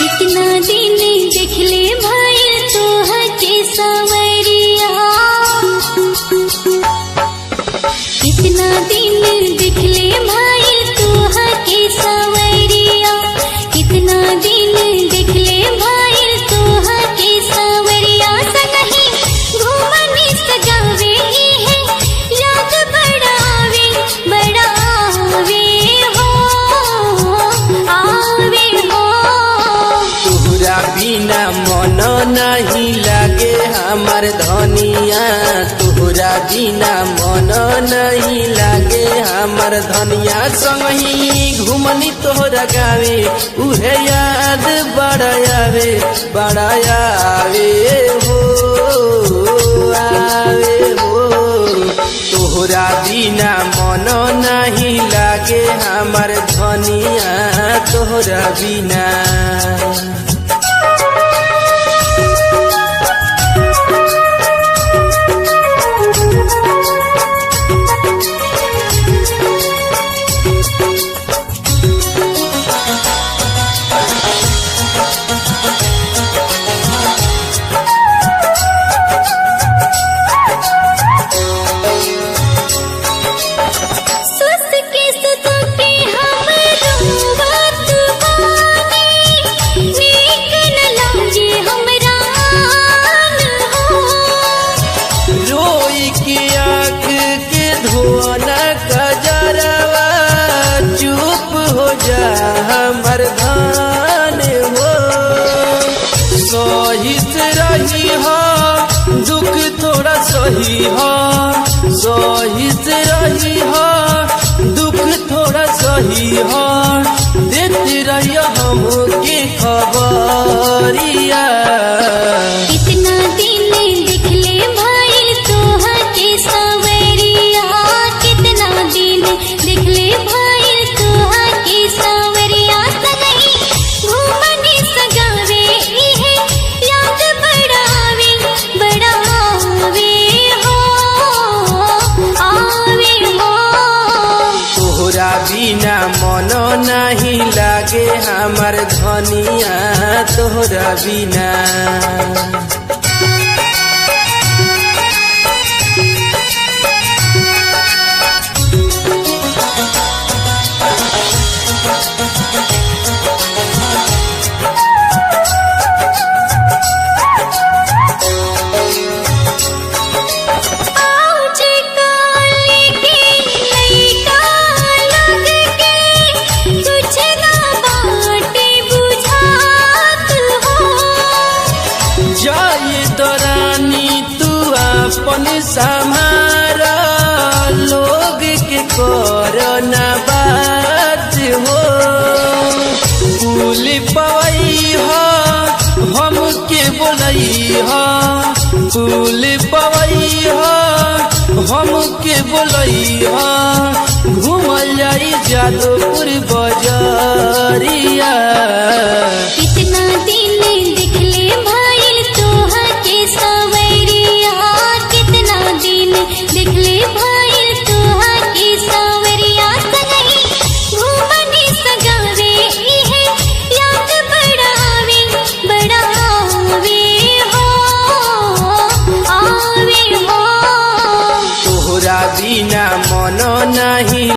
कितना दिन देखले भइल तोहर के सवरिया, कितना दिन देखले भइल तोहर के सवरिया, कितना दिन देखले भइल तोहर के सवरिया। संगही घूमनी सजावे है याद बड़ावे बड़ावे हो आवे हो। तोहरा बिना मन नहीं लागे हमार धनिया, तोहरा बिना मन नहीं लागे हमार धनिया। संगही घूमनी तोहरा गावे उहे याद बड़ा आवे हो आवे हो। तोहरा बिना मन नहीं लागे हमार धनिया, तोहरा बिना। हमर धान हो सहित रही हो दुख थोड़ा सही हो, सहित रही हो दुख थोड़ा सही हो। देते रहियो हमके खबरिया। कितना दिन देखले भइल तोहर के सवरिया, कितना दिन देखले भइल तोहर के सवरिया। संगही घूमनी सजावे है याद बड़ावे हो आवे हो। तोहरा बिना मन नहीं लागे हमार धनिया, तोहरा बिना। अपन समारा लोग के करना बात हो। फूल पवई हो हमके बोलई हो, फूल पवई हो हमके बोलई हो। घूमल जाई जादवपुर बजरिया।